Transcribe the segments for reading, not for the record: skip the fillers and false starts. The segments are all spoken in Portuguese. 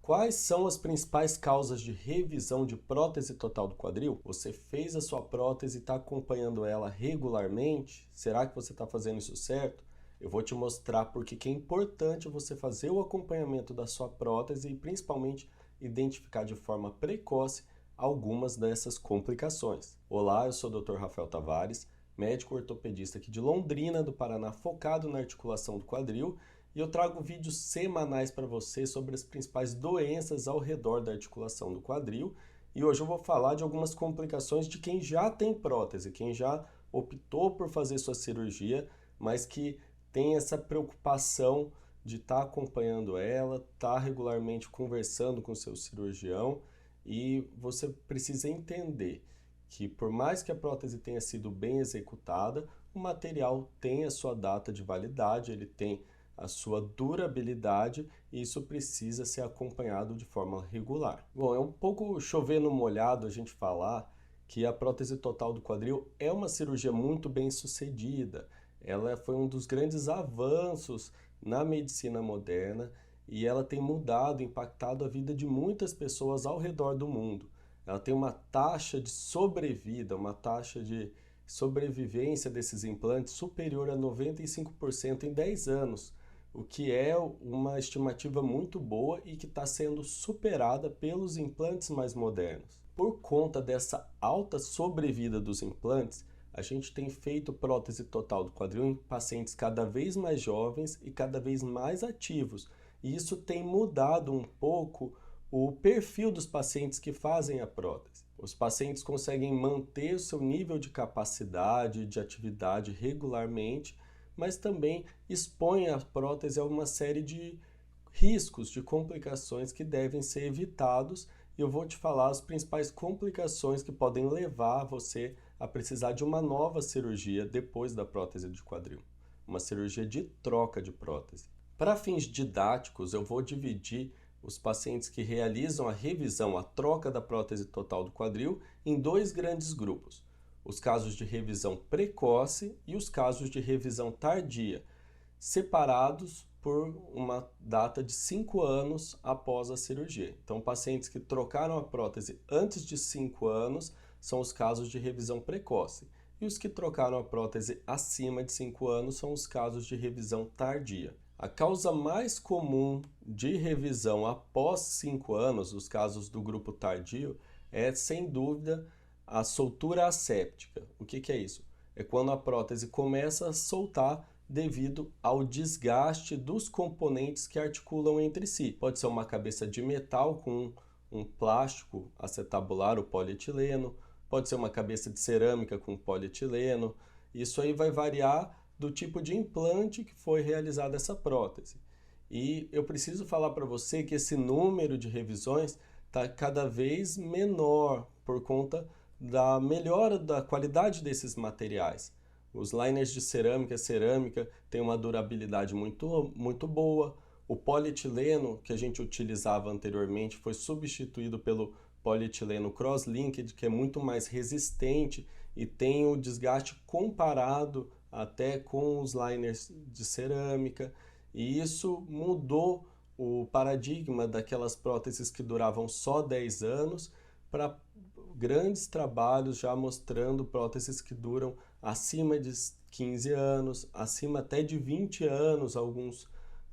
Quais são as principais causas de revisão de prótese total do quadril? Você fez a sua prótese e está acompanhando ela regularmente? Será que você está fazendo isso certo? Eu vou te mostrar porque que é importante você fazer o acompanhamento da sua prótese e principalmente identificar de forma precoce algumas dessas complicações. Olá, eu sou o Dr. Rafael Tavares, médico ortopedista aqui de Londrina, do Paraná, focado na articulação do quadril, e eu trago vídeos semanais para você sobre as principais doenças ao redor da articulação do quadril. E hoje eu vou falar de algumas complicações de quem já tem prótese, quem já optou por fazer sua cirurgia, mas que tem essa preocupação de estar acompanhando ela, estar regularmente conversando com o seu cirurgião, e você precisa entender que por mais que a prótese tenha sido bem executada, o material tem a sua data de validade, ele tem a sua durabilidade e isso precisa ser acompanhado de forma regular. Bom, é um pouco chover no molhado a gente falar que a prótese total do quadril é uma cirurgia muito bem sucedida. Ela foi um dos grandes avanços na medicina moderna e ela tem mudado, impactado a vida de muitas pessoas ao redor do mundo. Ela tem uma taxa de sobrevida, uma taxa de sobrevivência desses implantes superior a 95% em 10 anos, o que é uma estimativa muito boa e que está sendo superada pelos implantes mais modernos. Por conta dessa alta sobrevida dos implantes, a gente tem feito prótese total do quadril em pacientes cada vez mais jovens e cada vez mais ativos. E isso tem mudado um pouco o perfil dos pacientes que fazem a prótese. Os pacientes conseguem manter o seu nível de capacidade, de atividade regularmente, mas também expõem a prótese a uma série de riscos, de complicações que devem ser evitados. E eu vou te falar as principais complicações que podem levar você a precisar de uma nova cirurgia depois da prótese de quadril, uma cirurgia de troca de prótese. Para fins didáticos, eu vou dividir os pacientes que realizam a revisão, a troca da prótese total do quadril, em dois grandes grupos: os casos de revisão precoce e os casos de revisão tardia, separados por uma data de 5 anos após a cirurgia. Então, pacientes que trocaram a prótese antes de 5 anos são os casos de revisão precoce, e os que trocaram a prótese acima de 5 anos são os casos de revisão tardia. A causa mais comum de revisão após 5 anos, os casos do grupo tardio, é sem dúvida a soltura asséptica. O que é isso? É quando a prótese começa a soltar devido ao desgaste dos componentes que articulam entre si. Pode ser uma cabeça de metal com um plástico acetabular, o polietileno, pode ser uma cabeça de cerâmica com polietileno. Isso aí vai variar do tipo de implante que foi realizada essa prótese. E eu preciso falar para você que esse número de revisões está cada vez menor por conta da melhora da qualidade desses materiais. Os liners de cerâmica têm uma durabilidade muito boa. O polietileno que a gente utilizava anteriormente foi substituído pelo polietileno cross-linked, que é muito mais resistente e tem o desgaste comparado até com os liners de cerâmica. E isso mudou o paradigma daquelas próteses que duravam só 10 anos para grandes trabalhos já mostrando próteses que duram acima de 15 anos, acima até de 20 anos. Alguns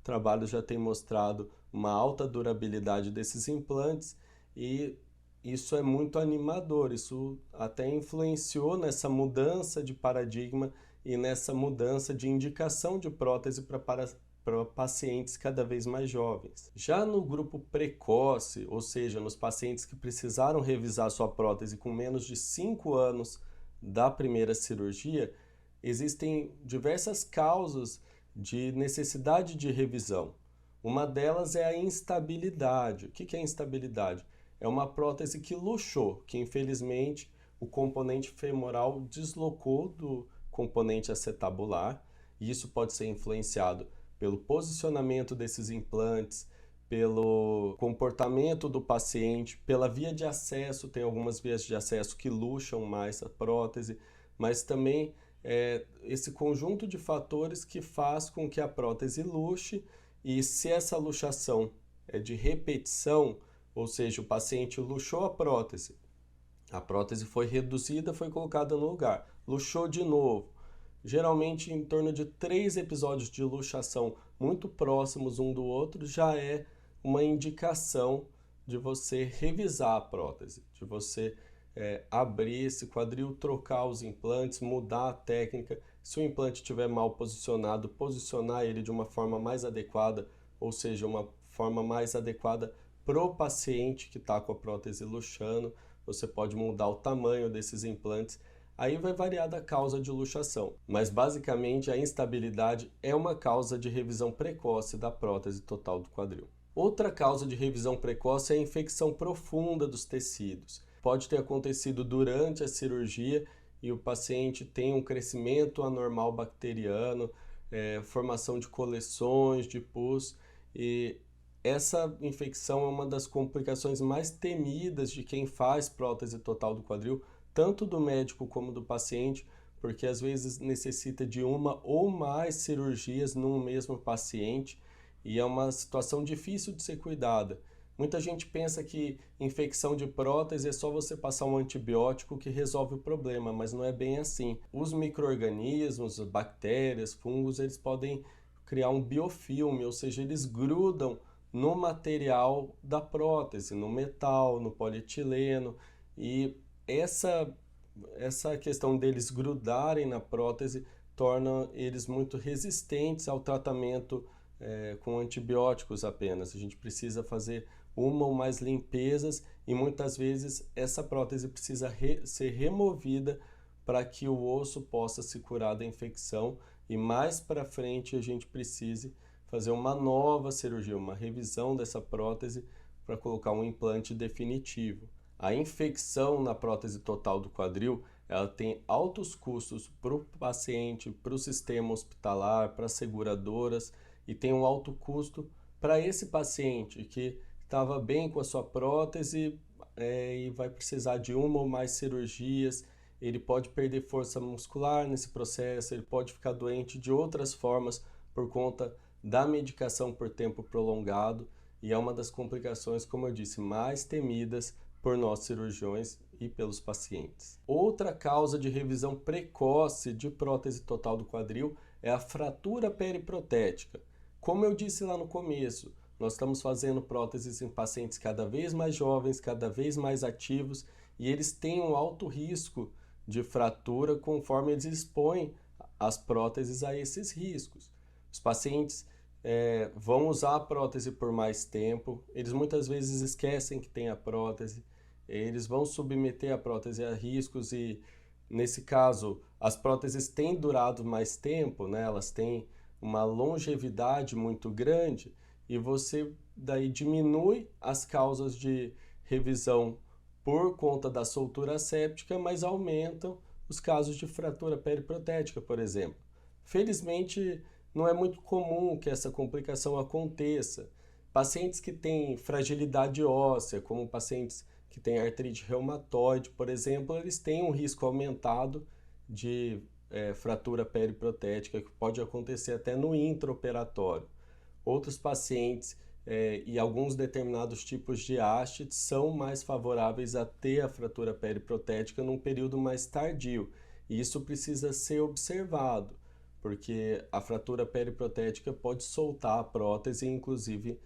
trabalhos já têm mostrado uma alta durabilidade desses implantes e isso é muito animador. Isso até influenciou nessa mudança de paradigma e nessa mudança de indicação de prótese para pacientes cada vez mais jovens. Já no grupo precoce, ou seja, nos pacientes que precisaram revisar sua prótese com menos de 5 anos da primeira cirurgia, existem diversas causas de necessidade de revisão. Uma delas é a instabilidade. O que é instabilidade? É uma prótese que luxou, que infelizmente o componente femoral deslocou do componente acetabular, e isso pode ser influenciado pelo posicionamento desses implantes, pelo comportamento do paciente, pela via de acesso. Tem algumas vias de acesso que luxam mais a prótese, mas também esse conjunto de fatores que faz com que a prótese luxe, e se essa luxação de repetição, ou seja, o paciente luxou a prótese foi reduzida, foi colocada no lugar, luxou de novo. Geralmente em torno de 3 episódios de luxação muito próximos um do outro já é uma indicação de você revisar a prótese, de você abrir esse quadril, trocar os implantes, mudar a técnica. Se o implante estiver mal posicionado, posicionar ele de uma forma mais adequada, ou seja, uma forma mais adequada para o paciente que está com a prótese luxando. Você pode mudar o tamanho desses implantes. Aí vai variar da causa de luxação, mas basicamente a instabilidade é uma causa de revisão precoce da prótese total do quadril. Outra causa de revisão precoce é a infecção profunda dos tecidos. Pode ter acontecido durante a cirurgia e o paciente tem um crescimento anormal bacteriano, formação de coleções, de pus, e essa infecção é uma das complicações mais temidas de quem faz prótese total do quadril, tanto do médico como do paciente, porque às vezes necessita de uma ou mais cirurgias num mesmo paciente e é uma situação difícil de ser cuidada. Muita gente pensa que infecção de prótese é só você passar um antibiótico que resolve o problema, mas não é bem assim. Os micro-organismos, bactérias, fungos, eles podem criar um biofilme, ou seja, eles grudam no material da prótese, no metal, no polietileno, e essa questão deles grudarem na prótese torna eles muito resistentes ao tratamento com antibióticos apenas. A gente precisa fazer uma ou mais limpezas e muitas vezes essa prótese precisa ser removida para que o osso possa se curar da infecção e mais para frente a gente precise fazer uma nova cirurgia, uma revisão dessa prótese para colocar um implante definitivo. A infecção na prótese total do quadril, ela tem altos custos para o paciente, para o sistema hospitalar, para as seguradoras e tem um alto custo para esse paciente que estava bem com a sua prótese e vai precisar de uma ou mais cirurgias. Ele pode perder força muscular nesse processo, ele pode ficar doente de outras formas por conta da medicação por tempo prolongado e é uma das complicações, como eu disse, mais temidas por nós cirurgiões e pelos pacientes. Outra causa de revisão precoce de prótese total do quadril é a fratura periprotética. Como eu disse lá no começo, nós estamos fazendo próteses em pacientes cada vez mais jovens, cada vez mais ativos e eles têm um alto risco de fratura conforme eles expõem as próteses a esses riscos. Os pacientes vão usar a prótese por mais tempo, eles muitas vezes esquecem que tem a prótese, eles vão submeter a prótese a riscos e, nesse caso, as próteses têm durado mais tempo, né? Elas têm uma longevidade muito grande e você daí diminui as causas de revisão por conta da soltura séptica, mas aumentam os casos de fratura periprotética, por exemplo. Felizmente, não é muito comum que essa complicação aconteça. Pacientes que têm fragilidade óssea, como pacientes que têm artrite reumatoide, por exemplo, eles têm um risco aumentado de fratura periprotética, que pode acontecer até no intraoperatório. Outros pacientes e alguns determinados tipos de haste são mais favoráveis a ter a fratura periprotética num período mais tardio. E isso precisa ser observado, porque a fratura periprotética pode soltar a prótese, inclusive,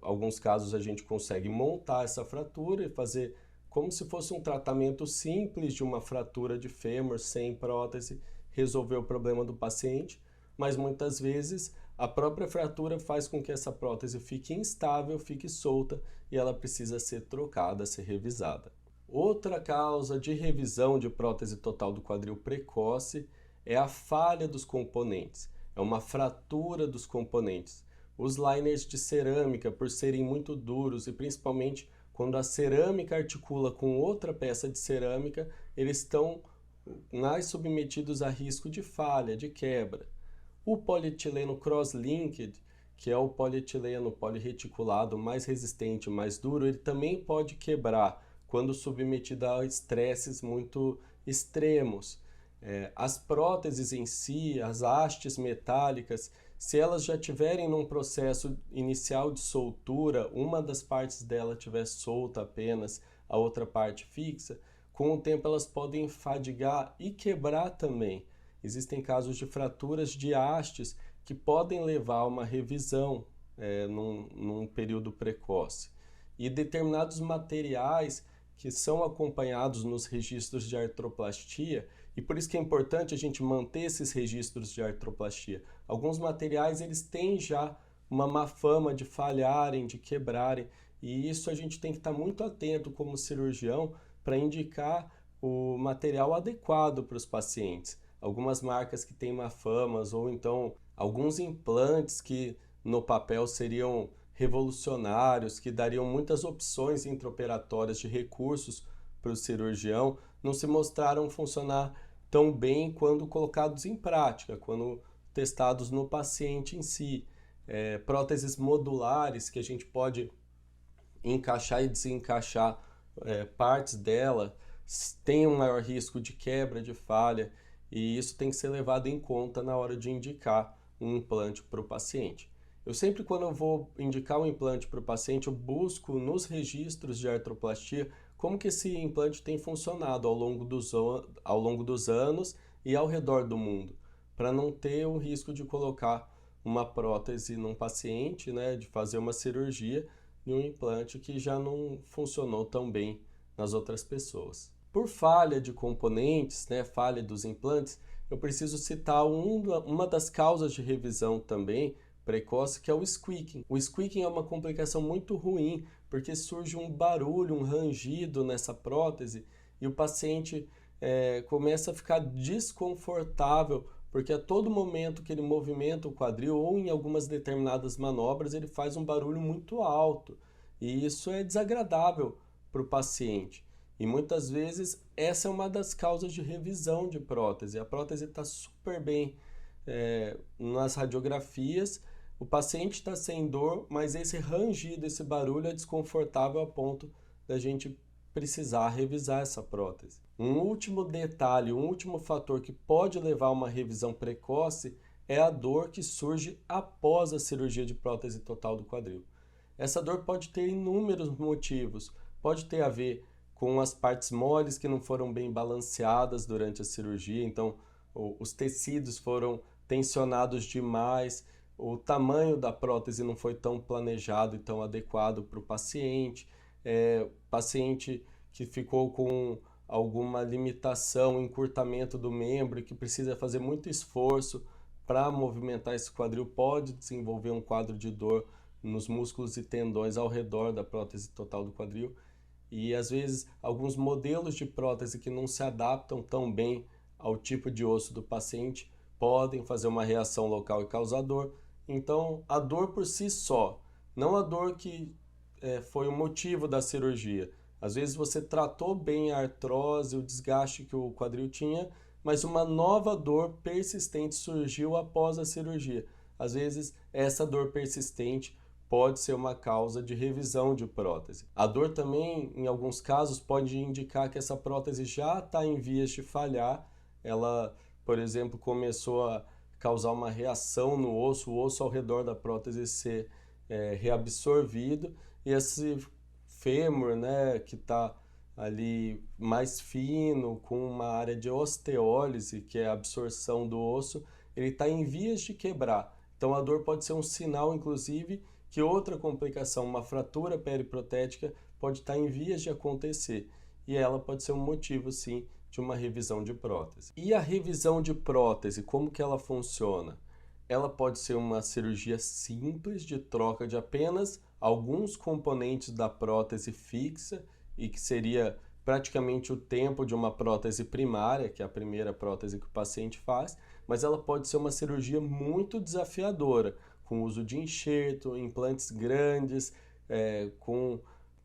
alguns casos a gente consegue montar essa fratura e fazer como se fosse um tratamento simples de uma fratura de fêmur sem prótese, resolver o problema do paciente, mas muitas vezes a própria fratura faz com que essa prótese fique instável, fique solta e ela precisa ser trocada, ser revisada. Outra causa de revisão de prótese total do quadril precoce é a falha dos componentes, é uma fratura dos componentes. Os liners de cerâmica, por serem muito duros e principalmente quando a cerâmica articula com outra peça de cerâmica, eles estão mais submetidos a risco de falha, de quebra. O polietileno cross-linked, que é o polietileno polirreticulado mais resistente, mais duro, ele também pode quebrar quando submetido a estresses muito extremos. As próteses em si, as hastes metálicas, Se elas já tiverem num processo inicial de soltura, uma das partes dela estiver solta apenas, a outra parte fixa, com o tempo elas podem fadigar e quebrar também. Existem casos de fraturas de hastes que podem levar a uma revisão num período precoce. E determinados materiais que são acompanhados nos registros de artroplastia, e por isso que é importante a gente manter esses registros de artroplastia. Alguns materiais eles têm já uma má fama de falharem, de quebrarem, e isso a gente tem que estar muito atento como cirurgião para indicar o material adequado para os pacientes. Algumas marcas que têm má fama, ou então alguns implantes que no papel seriam revolucionários, que dariam muitas opções intraoperatórias de recursos para o cirurgião, não se mostraram funcionar tão bem quando colocados em prática, quando testados no paciente em si. Próteses modulares que a gente pode encaixar e desencaixar partes dela, tem um maior risco de quebra, de falha, e isso tem que ser levado em conta na hora de indicar um implante para o paciente. Eu sempre, quando eu vou indicar um implante para o paciente, eu busco nos registros de artroplastia como que esse implante tem funcionado ao longo dos anos e ao redor do mundo, para não ter o risco de colocar uma prótese num paciente, né, de fazer uma cirurgia de um implante que já não funcionou tão bem nas outras pessoas. Por falha de componentes, né, falha dos implantes, eu preciso citar uma das causas de revisão também precoce, que é o squeaking. O squeaking é uma complicação muito ruim, porque surge um barulho, um rangido nessa prótese e o paciente começa a ficar desconfortável, porque a todo momento que ele movimenta o quadril ou em algumas determinadas manobras ele faz um barulho muito alto e isso é desagradável para o paciente. E muitas vezes essa é uma das causas de revisão de prótese. A prótese está super bem nas radiografias, o paciente está sem dor, mas esse rangido, esse barulho é desconfortável a ponto da gente precisar revisar essa prótese. Um último detalhe, um último fator que pode levar a uma revisão precoce é a dor que surge após a cirurgia de prótese total do quadril. Essa dor pode ter inúmeros motivos, pode ter a ver com as partes moles que não foram bem balanceadas durante a cirurgia, então os tecidos foram tensionados demais, o tamanho da prótese não foi tão planejado e tão adequado para o paciente, paciente que ficou com alguma limitação, encurtamento do membro e que precisa fazer muito esforço para movimentar esse quadril, pode desenvolver um quadro de dor nos músculos e tendões ao redor da prótese total do quadril. E às vezes alguns modelos de prótese que não se adaptam tão bem ao tipo de osso do paciente podem fazer uma reação local e causar dor. Então a dor por si só, não a dor que foi o motivo da cirurgia. Às vezes você tratou bem a artrose, o desgaste que o quadril tinha, mas uma nova dor persistente surgiu após a cirurgia. Às vezes essa dor persistente pode ser uma causa de revisão de prótese. A dor também, em alguns casos, pode indicar que essa prótese já está em vias de falhar. Ela, por exemplo, começou a causar uma reação no osso, o osso ao redor da prótese ser reabsorvido, e esse fêmur, né, que está ali mais fino, com uma área de osteólise, que é a absorção do osso, ele está em vias de quebrar. Então a dor pode ser um sinal, inclusive, que outra complicação, uma fratura periprotética, pode estar em vias de acontecer. E ela pode ser um motivo, sim, de uma revisão de prótese. E a revisão de prótese, como que ela funciona? Ela pode ser uma cirurgia simples de troca de apenas alguns componentes da prótese fixa e que seria praticamente o tempo de uma prótese primária, que é a primeira prótese que o paciente faz, mas ela pode ser uma cirurgia muito desafiadora, com uso de enxerto, implantes grandes, com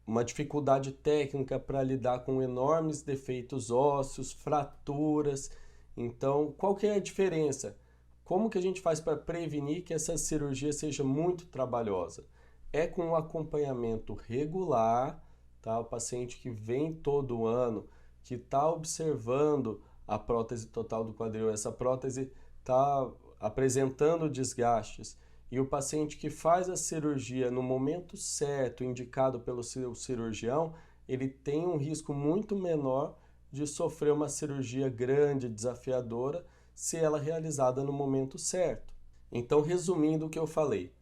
uma dificuldade técnica para lidar com enormes defeitos ósseos, fraturas. Então, qual que é a diferença? Como que a gente faz para prevenir que essa cirurgia seja muito trabalhosa? É com um acompanhamento regular, tá? O paciente que vem todo ano, que está observando a prótese total do quadril, essa prótese está apresentando desgastes, e o paciente que faz a cirurgia no momento certo, indicado pelo seu cirurgião, ele tem um risco muito menor de sofrer uma cirurgia grande, desafiadora, se ela é realizada no momento certo. Então, resumindo o que eu falei,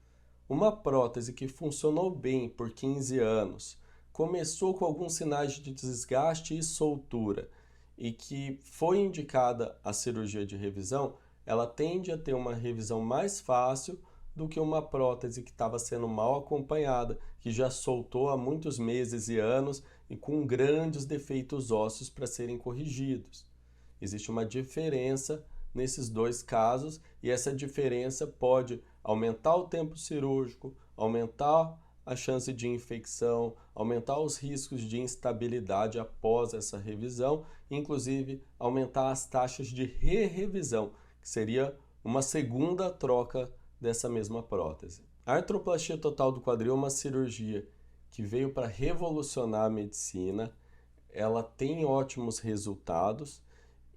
uma prótese que funcionou bem por 15 anos, começou com alguns sinais de desgaste e soltura e que foi indicada a cirurgia de revisão, ela tende a ter uma revisão mais fácil do que uma prótese que estava sendo mal acompanhada, que já soltou há muitos meses e anos e com grandes defeitos ósseos para serem corrigidos. Existe uma diferença nesses dois casos e essa diferença pode aumentar o tempo cirúrgico, aumentar a chance de infecção, aumentar os riscos de instabilidade após essa revisão, inclusive aumentar as taxas de re-revisão, que seria uma segunda troca dessa mesma prótese. A artroplastia total do quadril é uma cirurgia que veio para revolucionar a medicina, ela tem ótimos resultados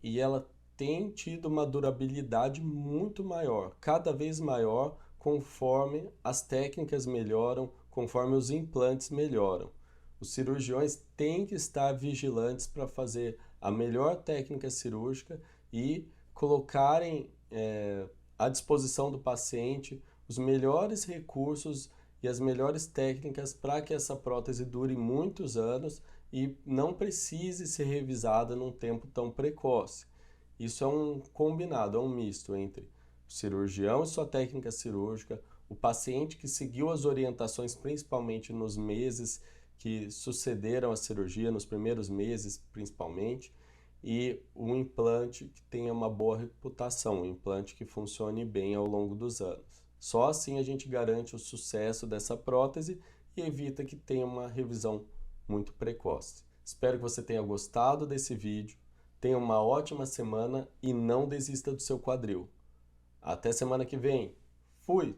e ela tem tido uma durabilidade muito maior, cada vez maior, conforme as técnicas melhoram, conforme os implantes melhoram. Os cirurgiões têm que estar vigilantes para fazer a melhor técnica cirúrgica e colocarem à disposição do paciente os melhores recursos e as melhores técnicas para que essa prótese dure muitos anos e não precise ser revisada num tempo tão precoce. Isso é um combinado, é um misto entre o cirurgião e sua técnica cirúrgica, o paciente que seguiu as orientações, principalmente nos meses que sucederam a cirurgia, nos primeiros meses principalmente, e um implante que tenha uma boa reputação, um implante que funcione bem ao longo dos anos. Só assim a gente garante o sucesso dessa prótese e evita que tenha uma revisão muito precoce. Espero que você tenha gostado desse vídeo, tenha uma ótima semana e não desista do seu quadril. Até semana que vem. Fui!